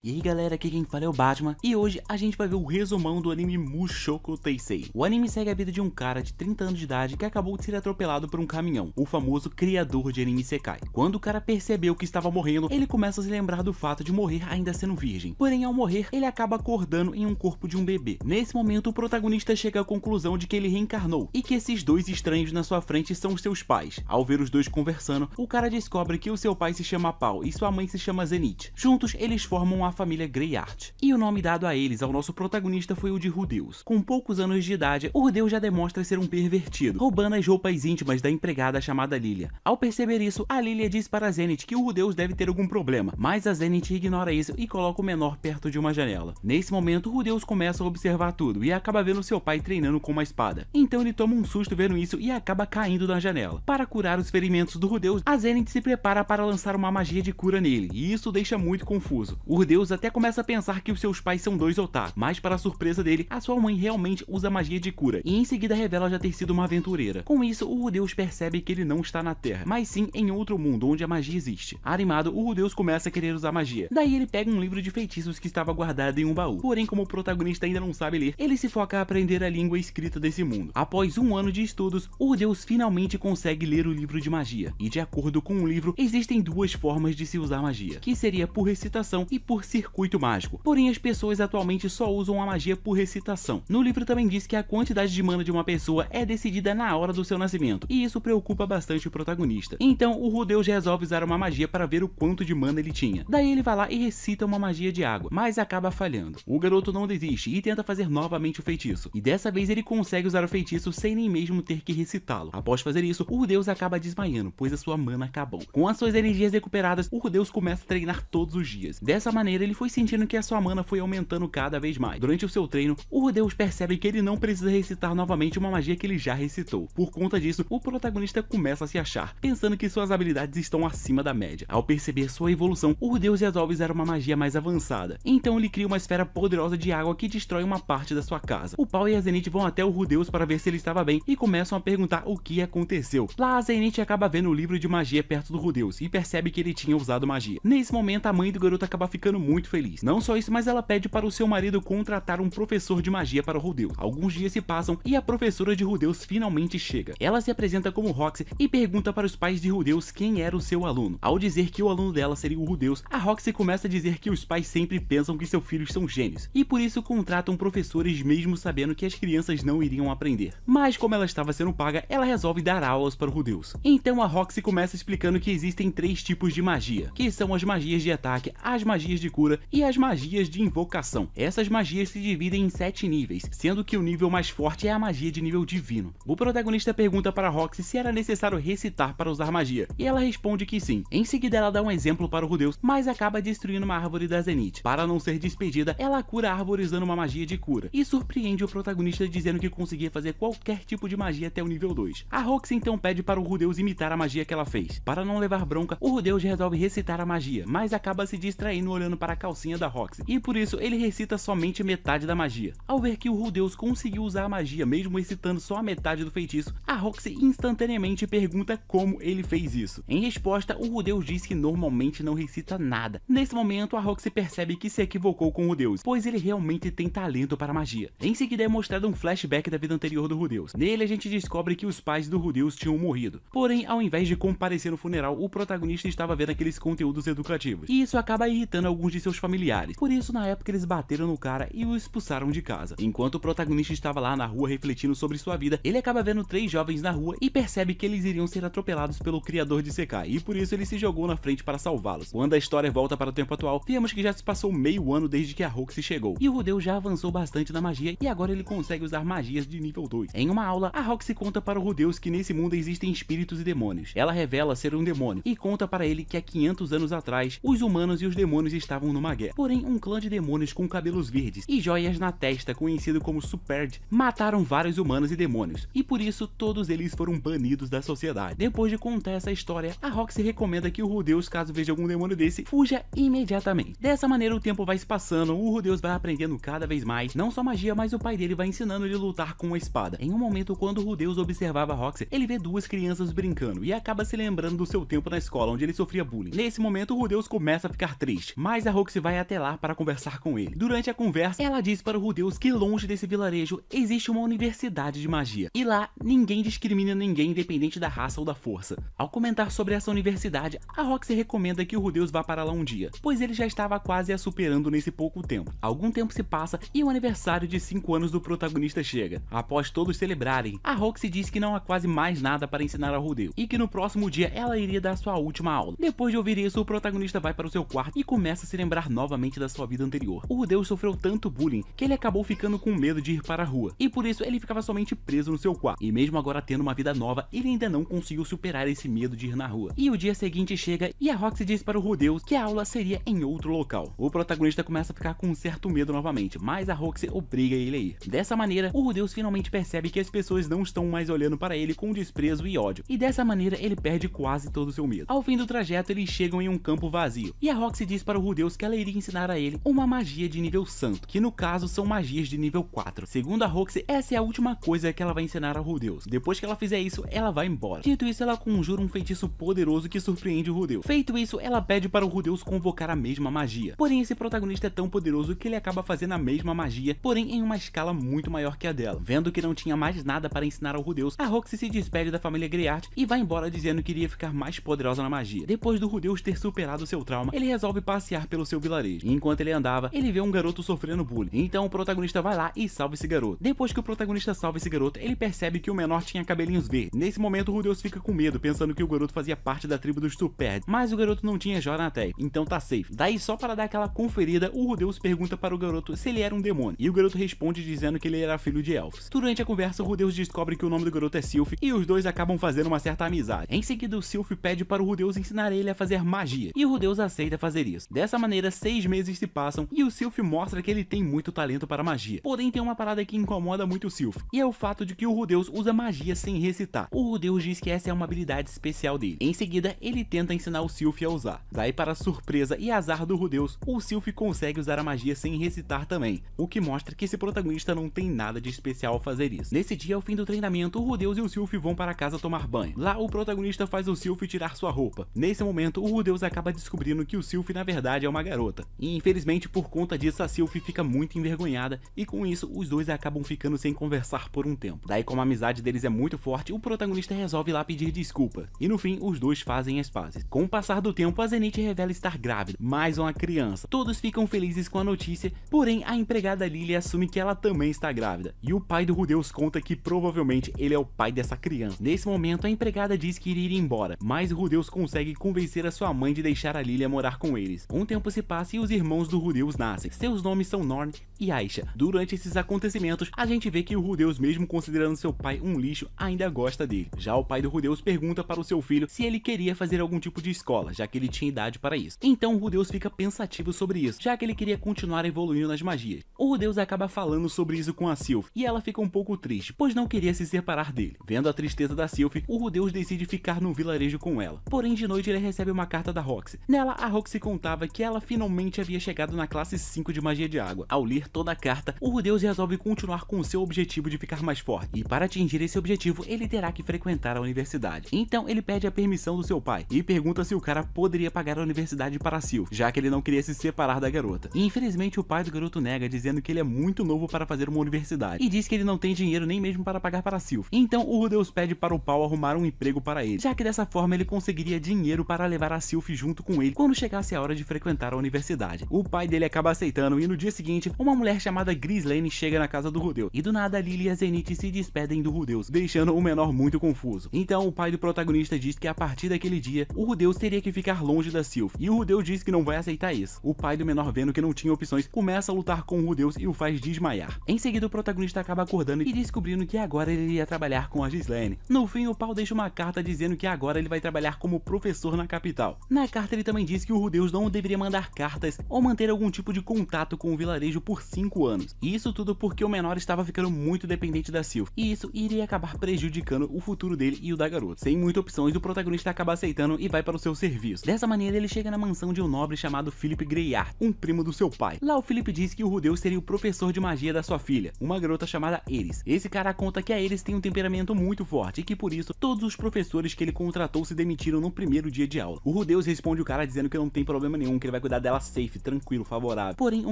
E aí galera, aqui quem fala é o Batman, e hoje a gente vai ver o resumão do anime Mushoku Tensei. O anime segue a vida de um cara de 30 anos de idade que acabou de ser atropelado por um caminhão, o famoso criador de anime Isekai. Quando o cara percebeu que estava morrendo, ele começa a se lembrar do fato de morrer ainda sendo virgem. Porém, ao morrer, ele acaba acordando em um corpo de um bebê. Nesse momento, o protagonista chega à conclusão de que ele reencarnou, e que esses dois estranhos na sua frente são os seus pais. Ao ver os dois conversando, o cara descobre que o seu pai se chama Paul e sua mãe se chama Zenith. Juntos, eles formam a família Greyart. E o nome dado a eles, ao nosso protagonista, foi o de Rudeus. Com poucos anos de idade, o Rudeus já demonstra ser um pervertido, roubando as roupas íntimas da empregada chamada Lilia. Ao perceber isso, a Lilia diz para a Zenith que o Rudeus deve ter algum problema, mas a Zenith ignora isso e coloca o menor perto de uma janela. Nesse momento, o Rudeus começa a observar tudo e acaba vendo seu pai treinando com uma espada. Então ele toma um susto vendo isso e acaba caindo na janela. Para curar os ferimentos do Rudeus, a Zenith se prepara para lançar uma magia de cura nele, e isso deixa muito confuso. O Rudeus até começa a pensar que os seus pais são dois otakus, mas para a surpresa dele, a sua mãe realmente usa magia de cura, e em seguida revela já ter sido uma aventureira. Com isso, o Rudeus percebe que ele não está na Terra, mas sim em outro mundo onde a magia existe. Animado, o Rudeus começa a querer usar magia. Daí ele pega um livro de feitiços que estava guardado em um baú. Porém, como o protagonista ainda não sabe ler, ele se foca a aprender a língua escrita desse mundo. Após um ano de estudos, o Rudeus finalmente consegue ler o livro de magia. E de acordo com o livro, existem duas formas de se usar magia, que seria por recitação e por circuito mágico. Porém, as pessoas atualmente só usam a magia por recitação. No livro também diz que a quantidade de mana de uma pessoa é decidida na hora do seu nascimento, e isso preocupa bastante o protagonista. Então, o Rudeus resolve usar uma magia para ver o quanto de mana ele tinha. Daí ele vai lá e recita uma magia de água, mas acaba falhando. O garoto não desiste e tenta fazer novamente o feitiço, e dessa vez ele consegue usar o feitiço sem nem mesmo ter que recitá-lo. Após fazer isso, o Rudeus acaba desmaiando, pois a sua mana acabou. Com as suas energias recuperadas, o Rudeus começa a treinar todos os dias. Dessa maneira, ele foi sentindo que a sua mana foi aumentando cada vez mais. Durante o seu treino, o Rudeus percebe que ele não precisa recitar novamente uma magia que ele já recitou. Por conta disso, o protagonista começa a se achar, pensando que suas habilidades estão acima da média. Ao perceber sua evolução, o Rudeus resolve usar uma magia mais avançada. Então ele cria uma esfera poderosa de água que destrói uma parte da sua casa. O Paul e a Zenith vão até o Rudeus para ver se ele estava bem e começam a perguntar o que aconteceu. Lá, a Zenith acaba vendo o livro de magia perto do Rudeus e percebe que ele tinha usado magia. Nesse momento, a mãe do garoto acaba ficando muito feliz. Não só isso, mas ela pede para o seu marido contratar um professor de magia para o Rudeus. Alguns dias se passam e a professora de Rudeus finalmente chega. Ela se apresenta como Roxy e pergunta para os pais de Rudeus quem era o seu aluno. Ao dizer que o aluno dela seria o Rudeus, a Roxy começa a dizer que os pais sempre pensam que seus filhos são gênios, e por isso contratam professores mesmo sabendo que as crianças não iriam aprender. Mas como ela estava sendo paga, ela resolve dar aulas para o Rudeus. Então a Roxy começa explicando que existem três tipos de magia, que são as magias de ataque, as magias de cura e as magias de invocação. Essas magias se dividem em 7 níveis, sendo que o nível mais forte é a magia de nível divino. O protagonista pergunta para Roxy se era necessário recitar para usar magia, e ela responde que sim. Em seguida ela dá um exemplo para o Rudeus, mas acaba destruindo uma árvore da Zenith. Para não ser despedida, ela cura a árvore usando uma magia de cura, e surpreende o protagonista dizendo que conseguia fazer qualquer tipo de magia até o nível 2. A Roxy então pede para o Rudeus imitar a magia que ela fez. Para não levar bronca, o Rudeus resolve recitar a magia, mas acaba se distraindo olhando para a calcinha da Roxy, e por isso ele recita somente metade da magia. Ao ver que o Rudeus conseguiu usar a magia mesmo recitando só a metade do feitiço, a Roxy instantaneamente pergunta como ele fez isso. Em resposta, o Rudeus diz que normalmente não recita nada. Nesse momento, a Roxy percebe que se equivocou com o Rudeus, pois ele realmente tem talento para magia. Em seguida é mostrado um flashback da vida anterior do Rudeus. Nele a gente descobre que os pais do Rudeus tinham morrido. Porém, ao invés de comparecer no funeral, o protagonista estava vendo aqueles conteúdos educativos, e isso acaba irritando alguns de seus familiares. Por isso, na época, eles bateram no cara e o expulsaram de casa. Enquanto o protagonista estava lá na rua refletindo sobre sua vida, ele acaba vendo 3 jovens na rua e percebe que eles iriam ser atropelados pelo criador de Isekai, e por isso ele se jogou na frente para salvá-los. Quando a história volta para o tempo atual, vemos que já se passou meio ano desde que a Roxy chegou, e o Rudeus já avançou bastante na magia e agora ele consegue usar magias de nível 2. Em uma aula, a Roxy conta para o Rudeus que nesse mundo existem espíritos e demônios. Ela revela ser um demônio e conta para ele que há 500 anos atrás, os humanos e os demônios estavam numa guerra. Porém, um clã de demônios com cabelos verdes e joias na testa, conhecido como Superd, mataram vários humanos e demônios, e por isso todos eles foram banidos da sociedade. Depois de contar essa história, a Roxy recomenda que o Rudeus, caso veja algum demônio desse, fuja imediatamente. Dessa maneira o tempo vai se passando, o Rudeus vai aprendendo cada vez mais, não só magia, mas o pai dele vai ensinando ele a lutar com uma espada. Em um momento, quando o Rudeus observava a Roxy, ele vê 2 crianças brincando e acaba se lembrando do seu tempo na escola, onde ele sofria bullying. Nesse momento, o Rudeus começa a ficar triste, mas a a Roxy vai até lá para conversar com ele. Durante a conversa, ela diz para o Rudeus que longe desse vilarejo existe uma universidade de magia, e lá ninguém discrimina ninguém independente da raça ou da força. Ao comentar sobre essa universidade, a Roxy recomenda que o Rudeus vá para lá um dia, pois ele já estava quase a superando nesse pouco tempo. Algum tempo se passa e o aniversário de 5 anos do protagonista chega. Após todos celebrarem, a Roxy diz que não há quase mais nada para ensinar ao Rudeus, e que no próximo dia ela iria dar sua última aula. Depois de ouvir isso, o protagonista vai para o seu quarto e começa a se lembrar novamente da sua vida anterior. O Rudeus sofreu tanto bullying que ele acabou ficando com medo de ir para a rua, e por isso ele ficava somente preso no seu quarto. E mesmo agora tendo uma vida nova, ele ainda não conseguiu superar esse medo de ir na rua. E o dia seguinte chega e a Roxy diz para o Rudeus que a aula seria em outro local. O protagonista começa a ficar com um certo medo novamente, mas a Roxy obriga ele a ir. Dessa maneira, o Rudeus finalmente percebe que as pessoas não estão mais olhando para ele com desprezo e ódio, e dessa maneira ele perde quase todo o seu medo. Ao fim do trajeto, eles chegam em um campo vazio, e a Roxy diz para o Rudeus que ela iria ensinar a ele uma magia de nível santo, que no caso são magias de nível 4. Segundo a Roxy, essa é a última coisa que ela vai ensinar ao Rudeus. Depois que ela fizer isso, ela vai embora. Dito isso, ela conjura um feitiço poderoso que surpreende o Rudeus. Feito isso, ela pede para o Rudeus convocar a mesma magia. Porém, esse protagonista é tão poderoso que ele acaba fazendo a mesma magia, porém em uma escala muito maior que a dela. Vendo que não tinha mais nada para ensinar ao Rudeus, a Roxy se despede da família Greyart e vai embora dizendo que iria ficar mais poderosa na magia. Depois do Rudeus ter superado seu trauma, ele resolve passear pelo seu vilarejo. Enquanto ele andava, ele vê um garoto sofrendo bullying. Então o protagonista vai lá e salva esse garoto. Depois que o protagonista salva esse garoto, ele percebe que o menor tinha cabelinhos verdes. Nesse momento, o Rudeus fica com medo, pensando que o garoto fazia parte da tribo dos Super, mas o garoto não tinha joia na testa, então tá safe. Daí, só para dar aquela conferida, o Rudeus pergunta para o garoto se ele era um demônio, e o garoto responde dizendo que ele era filho de elfos. Durante a conversa, o Rudeus descobre que o nome do garoto é Sylph, e os dois acabam fazendo uma certa amizade. Em seguida, o Sylph pede para o Rudeus ensinar ele a fazer magia, e o Rudeus aceita fazer isso. Dessa maneira, 6 meses se passam, e o Sylph mostra que ele tem muito talento para magia. Porém, tem uma parada que incomoda muito o Sylph, e é o fato de que o Rudeus usa magia sem recitar. O Rudeus diz que essa é uma habilidade especial dele. Em seguida, ele tenta ensinar o Sylph a usar. Daí, para surpresa e azar do Rudeus, o Sylph consegue usar a magia sem recitar também, o que mostra que esse protagonista não tem nada de especial ao fazer isso. Nesse dia, ao fim do treinamento, o Rudeus e o Sylph vão para casa tomar banho. Lá, o protagonista faz o Sylph tirar sua roupa. Nesse momento, o Rudeus acaba descobrindo que o Sylph na verdade é uma garota. E infelizmente, por conta disso, a Sylph fica muito envergonhada, e com isso, os dois acabam ficando sem conversar por um tempo. Daí, como a amizade deles é muito forte, o protagonista resolve ir lá pedir desculpa. E no fim, os dois fazem as pazes. Com o passar do tempo, a Zenith revela estar grávida, mais uma criança. Todos ficam felizes com a notícia, porém a empregada Lily assume que ela também está grávida. E o pai do Rudeus conta que provavelmente ele é o pai dessa criança. Nesse momento, a empregada diz que iria ir embora, mas o Rudeus consegue convencer a sua mãe de deixar a Lily morar com eles. Um tempo se passa e os irmãos do Rudeus nascem. Seus nomes são Norn e Aisha. Durante esses acontecimentos, a gente vê que o Rudeus, mesmo considerando seu pai um lixo, ainda gosta dele. Já o pai do Rudeus pergunta para o seu filho se ele queria fazer algum tipo de escola, já que ele tinha idade para isso. Então o Rudeus fica pensativo sobre isso, já que ele queria continuar evoluindo nas magias. O Rudeus acaba falando sobre isso com a Sylph, e ela fica um pouco triste, pois não queria se separar dele. Vendo a tristeza da Sylph, o Rudeus decide ficar no vilarejo com ela. Porém, de noite ele recebe uma carta da Roxy. Nela, a Roxy contava que ela finalmente havia chegado na classe 5 de magia de água. Ao ler toda a carta, o Rudeus resolve continuar com seu objetivo de ficar mais forte, e para atingir esse objetivo, ele terá que frequentar a universidade. Então ele pede a permissão do seu pai, e pergunta se o cara poderia pagar a universidade para a Sylph, já que ele não queria se separar da garota. E infelizmente o pai do garoto nega, dizendo que ele é muito novo para fazer uma universidade, e diz que ele não tem dinheiro nem mesmo para pagar para a Sylph. Então o Rudeus pede para o Paul arrumar um emprego para ele, já que dessa forma ele conseguiria dinheiro para levar a Sylph junto com ele quando chegasse a hora de frequentar a universidade. O pai dele acaba aceitando, e no dia seguinte, uma mulher chamada Grislane chega na casa do Rudeus, e do nada a Lily e a Zenith se despedem do Rudeus, deixando o menor muito confuso. Então o pai do protagonista diz que a partir daquele dia, o Rudeus teria que ficar longe da Sylph, e o Rudeus diz que não vai aceitar isso. O pai do menor, vendo que não tinha opções, começa a lutar com o Rudeus e o faz desmaiar. Em seguida, o protagonista acaba acordando e descobrindo que agora ele iria trabalhar com a Grislane. No fim, o Paul deixa uma carta dizendo que agora ele vai trabalhar como professor na capital. Na carta ele também diz que o Rudeus não deveria mandar cartas ou manter algum tipo de contato com o vilarejo por 5 anos. E isso tudo porque o menor estava ficando muito dependente da Sylph, e isso iria acabar prejudicando o futuro dele e o da garota. Sem muitas opções, o protagonista acaba aceitando e vai para o seu serviço. Dessa maneira, ele chega na mansão de um nobre chamado Philip Greyart, um primo do seu pai. Lá o Philip diz que o Rudeus seria o professor de magia da sua filha, uma garota chamada Eris. Esse cara conta que a Eris tem um temperamento muito forte e que por isso todos os professores que ele contratou se demitiram no primeiro dia de aula. O Rudeus responde o cara dizendo que não tem problema nenhum, que ele vai cuidar dela safe, tranquilo, favorável. Porém, o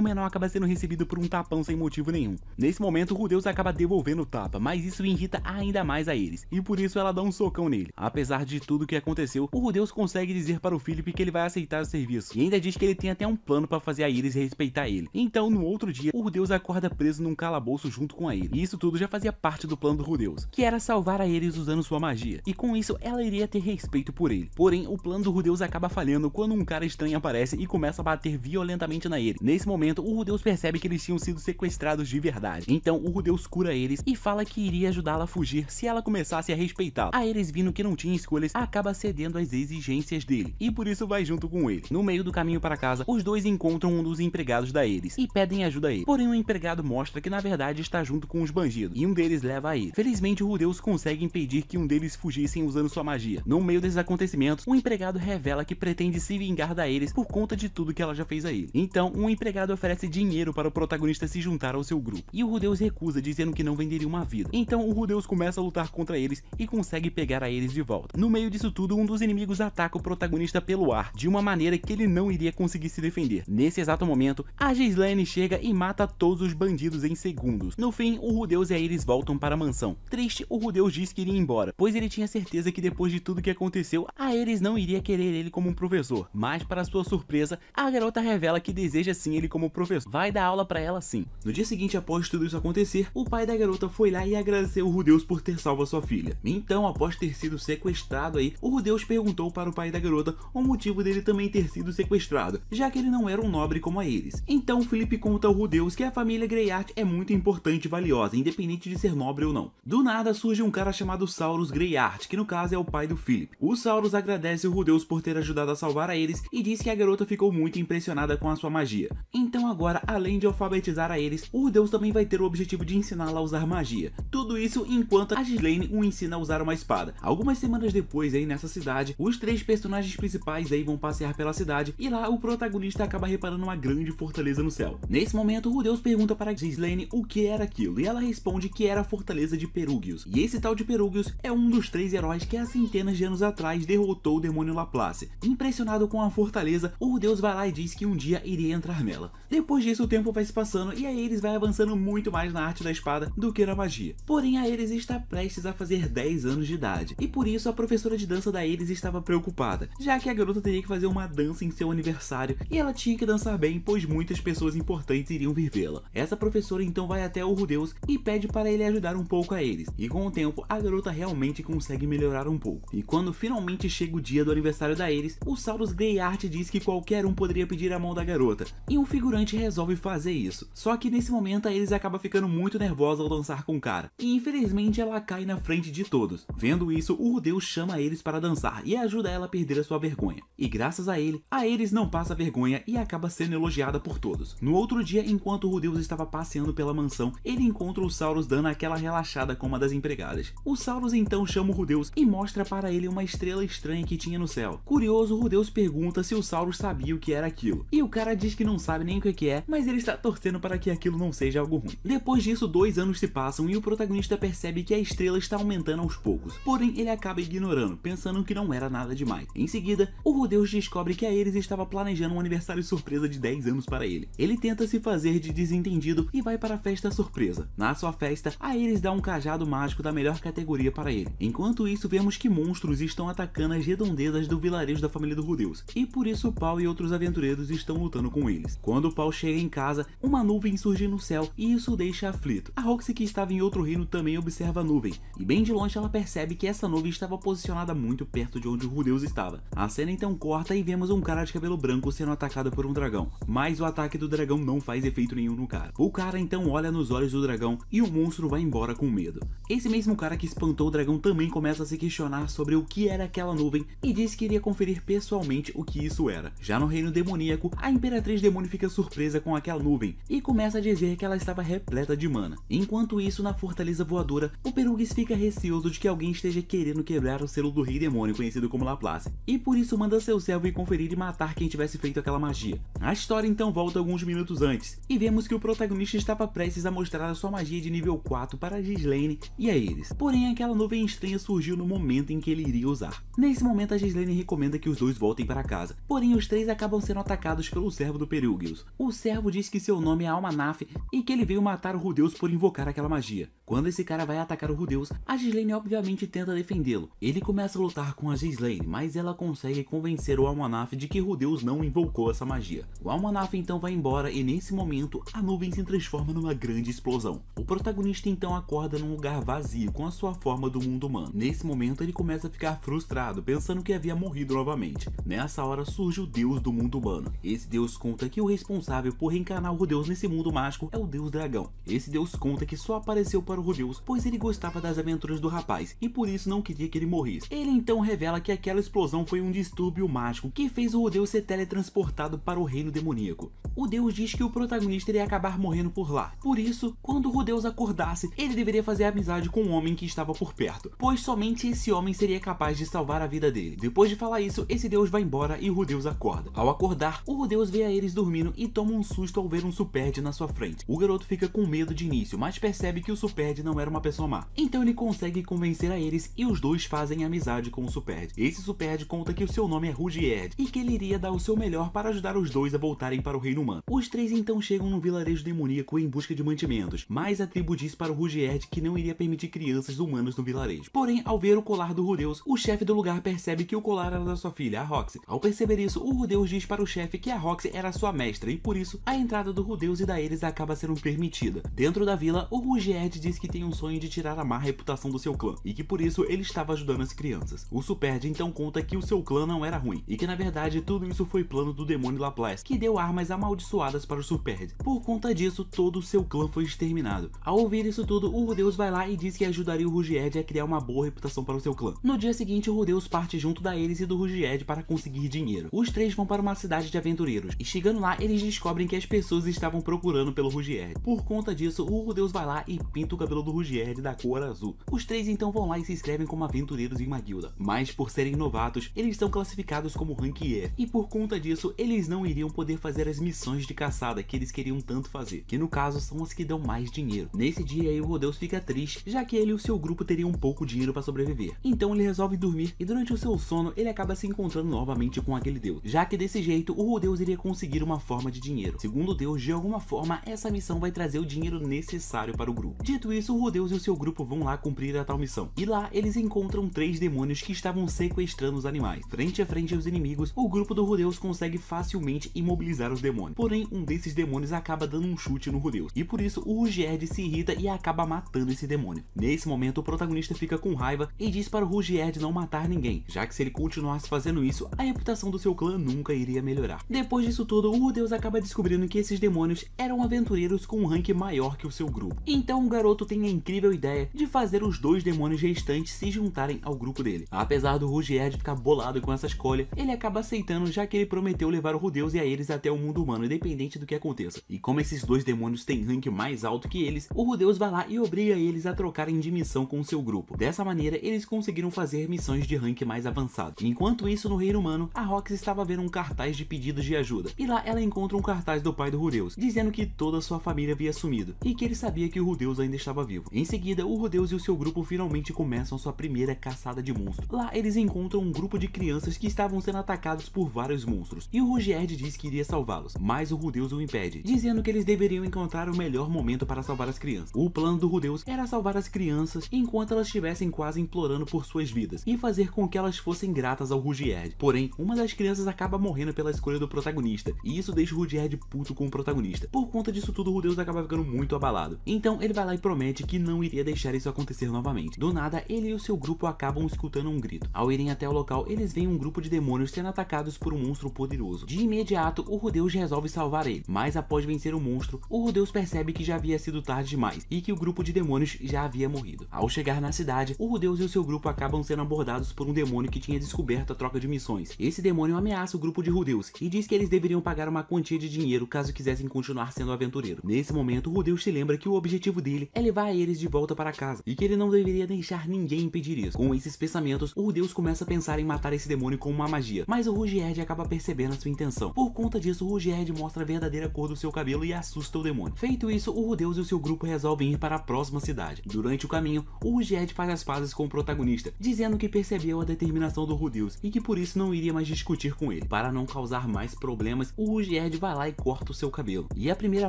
menor acaba sendo recebido por um tapão sem motivo nenhum. Nesse momento, o Rudeus acaba devolvendo o tapa, mas isso irrita ainda mais a eles, e por isso ela dá um socão nele. Apesar de tudo que aconteceu, o Rudeus consegue dizer para o Philip que ele vai aceitar o serviço, e ainda diz que ele tem até um plano para fazer a Iris respeitar ele. Então, no outro dia, o Rudeus acorda preso num calabouço junto com a Iris, e isso tudo já fazia parte do plano do Rudeus, que era salvar a Iris usando sua magia, e com isso ela iria ter respeito por ele. Porém, o plano do Rudeus acaba falhando quando um cara estranho aparece e começa a bater violentamente na Iris. Nesse momento, o Rudeus percebe que eles tinham sido sequestrados de verdade, então o Rudeus cura eles e fala que iria ajudá-la a fugir se ela começasse a respeitá-lo. A Iris, vindo que não tinha escolhas, acaba cedendo às exigências dele, e por isso vai junto com ele. No meio do caminho para casa, os dois encontram um dos empregados da Iris e pedem ajuda a ele. Porém, o empregado mostra que na verdade está junto com os bandidos, e um deles leva a ele. Felizmente, o Rudeus consegue impedir que um deles fugissem usando sua magia. No meio desses acontecimentos, o empregado revela que pretende se vingar da Iris por conta de tudo que ela já fez a ele. Então, um empregado oferece dinheiro para o protagonista se juntar ao seu grupo, e o Rudeus recusa, dizendo que não venderia uma vida. Então, o Rudeus começa a lutar contra eles e consegue pegar a eles de volta. No meio disso tudo, um dos inimigos ataca o protagonista pelo ar, de uma maneira que ele não iria conseguir se defender. Nesse exato momento, a Ghislaine chega e mata todos os bandidos em segundos. No fim, o Rudeus e a Iris voltam para a mansão. Triste, o Rudeus diz que iria embora, pois ele tinha certeza que depois de tudo que aconteceu, a Iris não iria querer ele como um professor. Mas, para sua surpresa, a garota revela que deseja sim ele como professor. Vai dar aula para ela sim. No dia seguinte, após tudo isso acontecer, o pai da garota foi lá e agradeceu o Rudeus por ter salvo a sua filha. Então, após ter sido sequestrado aí, o Rudeus perguntou para o pai da garota o motivo dele também ter sido sequestrado, já que ele não era um nobre como a eles. Então, Philip conta ao Rudeus que a família Greyheart é muito importante e valiosa, independente de ser nobre ou não. Do nada, surge um cara chamado Saurus Greyheart, que no caso é o pai do Philip. O Saurus agradece o Rudeus por ter ajudado a salvar a eles e diz que a garota ficou muito impressionada com a sua magia. Então agora, além de alfabetizar a eles, o Rudeus também vai ter o objetivo de ensiná-la a usar magia. Tudo isso enquanto a Ghislaine o ensina a usar uma espada. Algumas semanas depois aí nessa cidade, os três personagens principais aí vão passear pela cidade e lá o protagonista acaba reparando uma grande fortaleza no céu. Nesse momento, o Rudeus pergunta para Ghislaine o que era aquilo e ela responde que era a fortaleza de Perugius. E esse tal de Perugius é um dos três heróis que há centenas de anos atrás derrotou o demônio Laplace. Impressionado com a fortaleza, o Rudeus vai lá e diz que um dia iria entrar nela. Depois disso, o tempo vai se passando e a Ares vai avançando muito mais na arte da espada do que na magia. Porém, a Ares está prestes a fazer 10 anos de idade, e por isso a professora de dança da Ares estava preocupada, já que a garota teria que fazer uma dança em seu aniversário e ela tinha que dançar bem, pois muitas pessoas importantes iriam vir vê-la. Essa professora então vai até o Rudeus e pede para ele ajudar um pouco a Ares, e com o tempo a garota realmente consegue melhorar um pouco. E quando finalmente chega o dia do aniversário da Ares, o Saurus Greyheart diz que qualquer um poderia pedir a mão da garota, e um figurante resolve fazer isso. Só que nesse momento a Ares acaba ficando muito nervosa ao dançar com o cara, e infelizmente ela cai na frente de todos. Vendo isso, o Rudeus chama a Ares para dançar e ajuda ela a perder a sua vergonha. E graças a ele, a Ares não passa vergonha e acaba sendo elogiada por todos. No outro dia, enquanto o Rudeus estava passeando pela mansão, ele encontra o Saurus dando aquela relaxada com uma das empregadas. O Saurus então chama o Rudeus e mostra para ele uma estrela estranha que tinha no céu. Curioso, o Rudeus pergunta se o Saurus sabia o que era aquilo, e o cara diz que não sabe nem o que é, mas ele está torcendo para que aquilo não seja algo ruim. Depois disso, 2 anos se passam e o protagonista percebe que a estrela está aumentando aos poucos, porém ele acaba ignorando, pensando que não era nada demais. Em seguida, o Rudeus descobre que a Ares estava planejando um aniversário surpresa de 10 anos para ele. Ele tenta se fazer de desentendido e vai para a festa surpresa. Na sua festa, a Ares dá um cajado mágico da melhor categoria para ele. Enquanto isso, vemos que monstros estão atacando as redondezas do vilarejo da família do Rudeus, e por isso o Paul e outros aventureiros estão lutando com eles. Quando o Paul chega em casa, uma nuvem surge no céu e isso o deixa aflito. A Roxy, que estava em outro reino, também observa a nuvem, e bem de longe ela percebe que essa nuvem estava posicionada muito perto de onde o Rudeus estava. A cena então corta e vemos um cara de cabelo branco sendo atacado por um dragão, mas o ataque do dragão não faz efeito nenhum no cara. O cara então olha nos olhos do dragão e o monstro vai embora com medo. Esse mesmo cara que espantou o dragão também começa a se questionar sobre o que era aquela nuvem e diz que iria conferir pessoalmente o que isso era. Já no reino demoníaco, a Imperatriz Demônio fica surpresa com aquela nuvem e começa a dizer que ela estava repleta de mana. Enquanto isso, na Fortaleza Voadora, o Perugius fica receoso de que alguém esteja querendo quebrar o selo do Rei Demônio, conhecido como Laplace, e por isso manda seu servo ir conferir e matar quem tivesse feito aquela magia. A história então volta alguns minutos antes, e vemos que o protagonista estava prestes a mostrar a sua magia de nível 4 para a Ghislaine e a Ares, porém aquela nuvem estranha surgiu no momento em que ele iria usar. Nesse momento, a Ghislaine recomenda que os dois voltem para casa, porém os três acabam acabam sendo atacados pelo servo do Perugius. O servo diz que seu nome é Almanaf e que ele veio matar o Rudeus por invocar aquela magia. Quando esse cara vai atacar o Rudeus, a Ghislaine obviamente tenta defendê-lo. Ele começa a lutar com a Ghislaine, mas ela consegue convencer o Almanaf de que Rudeus não invocou essa magia. O Almanaf então vai embora e nesse momento a nuvem se transforma numa grande explosão. O protagonista então acorda num lugar vazio com a sua forma do mundo humano. Nesse momento ele começa a ficar frustrado, pensando que havia morrido novamente. Nessa hora surge o deus do mundo humano. Esse deus conta que o responsável por reencarnar o Rudeus nesse mundo mágico é o deus dragão. Esse deus conta que só apareceu para o Rudeus pois ele gostava das aventuras do rapaz e por isso não queria que ele morresse. Ele então revela que aquela explosão foi um distúrbio mágico que fez o Rudeus ser teletransportado para o reino demoníaco. O deus diz que o protagonista iria acabar morrendo por lá. Por isso, quando o Rudeus acordasse, ele deveria fazer amizade com um homem que estava por perto, pois somente esse homem seria capaz de salvar a vida dele. Depois de falar isso, esse deus vai embora e o Rudeus acorda. Ao acordar, o Rudeus vê a eles dormindo e toma um susto ao ver um Superd na sua frente. O garoto fica com medo de início, mas percebe que o Superd não era uma pessoa má. Então ele consegue convencer a eles e os dois fazem amizade com o Superd. Esse Superd conta que o seu nome é Rugierd e que ele iria dar o seu melhor para ajudar os dois a voltarem para o reino humano. Os três então chegam no vilarejo demoníaco em busca de mantimentos, mas a tribo diz para o Rugierd que não iria permitir crianças humanas no vilarejo. Porém, ao ver o colar do Rudeus, o chefe do lugar percebe que o colar era da sua filha, a Roxy. Ao perceber isso, o Rudeus diz para o chefe que a Roxy era sua mestra e por isso a entrada do Rudeus e da Eris acaba sendo permitida. Dentro da vila, o Rugierd diz que tem um sonho de tirar a má reputação do seu clã e que por isso ele estava ajudando as crianças. O Superd então conta que o seu clã não era ruim e que na verdade tudo isso foi plano do demônio Laplace, que deu armas amaldiçoadas para o Superd. Por conta disso, todo o seu clã foi exterminado. Ao ouvir isso tudo, o Rudeus vai lá e diz que ajudaria o Rugierd a criar uma boa reputação para o seu clã. No dia seguinte, o Rudeus parte junto da Eris e do Rugierd para conseguir dinheiro. Os três vão para uma cidade de aventureiros e chegando lá, eles descobrem que as pessoas estavam procurando pelo Rugierd. Por conta disso, o Rudeus vai lá e pinta o cabelo do Rugierd da cor azul. Os três então vão lá e se inscrevem como aventureiros em uma guilda, mas por serem novatos, eles são classificados como Rank F e por conta disso, eles não iriam poder fazer as missões de caçada que eles queriam tanto fazer, que no caso são as que dão mais dinheiro. Nesse dia aí o Rudeus fica triste, já que ele e o seu grupo teriam pouco dinheiro para sobreviver. Então ele resolve dormir e durante o seu sono ele acaba se encontrando novamente com aquele deus, já que desse jeito o Rudeus iria conseguir uma forma de dinheiro. Segundo o deus, de alguma forma essa missão vai trazer o dinheiro necessário para o grupo. Dito isso, o Rudeus e o seu grupo vão lá cumprir a tal missão. E lá eles encontram 3 demônios que estavam sequestrando os animais. Frente a frente aos inimigos, o grupo do Rudeus consegue facilmente imobilizar os demônios. Porém, um desses demônios acaba dando um chute no Rudeus. E por isso o Rugierd se irrita e acaba matando esse demônio. Nesse momento, o protagonista fica com raiva e diz para o Rugierd não matar ninguém, já que se ele continuasse fazendo isso, a reputação do seu clã nunca iria melhorar. Depois disso tudo, o Rudeus acaba descobrindo que esses demônios eram aventureiros com um rank maior que o seu grupo. Então o garoto tem a incrível ideia de fazer os 2 demônios restantes se juntarem ao grupo dele. Apesar do Rugierd ficar bolado com essa escolha, ele acaba aceitando, já que ele prometeu levar o Rudeus e a eles até o mundo humano, independente do que aconteça. E como esses 2 demônios têm rank mais alto que eles, o Rudeus vai lá e obriga eles a trocarem de missão com o seu grupo. Dessa maneira, eles conseguiram fazer missões de rank mais avançado. Enquanto isso, no reino humano, a Roxy estava vendo um cartaz de pedidos de ajuda. E lá ela encontra um cartaz do pai do Rudeus, dizendo que toda a sua família havia sumido e que ele sabia que o Rudeus ainda estava vivo. Em seguida, o Rudeus e o seu grupo finalmente começam sua primeira caçada de monstros. Lá eles encontram um grupo de crianças que estavam sendo atacados por vários monstros. E o Rugierd diz que iria salvá-los, mas o Rudeus o impede, dizendo que eles deveriam encontrar o melhor momento para salvar as crianças. O plano do Rudeus era salvar as crianças enquanto elas estivessem quase implorando por suas vidas e fazer com que elas fossem gratas ao Rugierd. Porém, uma das crianças acaba morrendo pela escolha do protagonista e isso deixa o Rugierd puto com o protagonista. Por conta disso tudo, o Rudeus acaba ficando muito abalado. Então ele vai lá e promete que não iria deixar isso acontecer novamente. Do nada, ele e o seu grupo acabam escutando um grito. Ao irem até o local, eles veem um grupo de demônios sendo atacados por um monstro poderoso. De imediato, o Rudeus resolve salvar ele, mas após vencer o monstro, o Rudeus percebe que já havia sido tarde demais e que o grupo de demônios já havia morrido. Ao chegar na cidade, o Rudeus e o seu grupo acabam sendo abordados por um demônio que tinha descoberto a troca de missões. Esse demônio ameaça o grupo de Rudeus e diz que eles deveriam pagar uma quantia de dinheiro caso quisessem continuar sendo aventureiro. Nesse momento, o Rudeus se lembra que o objetivo dele é levar Aerys de volta para casa, e que ele não deveria deixar ninguém impedir isso. Com esses pensamentos, o Rudeus começa a pensar em matar esse demônio com uma magia, mas o Rugierd acaba percebendo a sua intenção. Por conta disso, o Rugierd mostra a verdadeira cor do seu cabelo e assusta o demônio. Feito isso, o Rudeus e o seu grupo resolvem ir para a próxima cidade. Durante o caminho, o Rugierd faz as pazes com o protagonista, dizendo que percebeu a determinação do Rudeus e que por isso não iria mais discutir com ele. Para não causar mais problemas, o Rugierd vai lá e corta o seu cabelo. E a primeira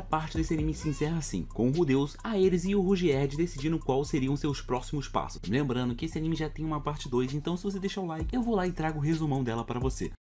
parte desse anime se encerra assim, com o Rudeus, Aerys e o Rugierd decidindo quais seriam seus próximos passos. Lembrando que esse anime já tem uma parte 2, então se você deixar o like, eu vou lá e trago o resumão dela para você.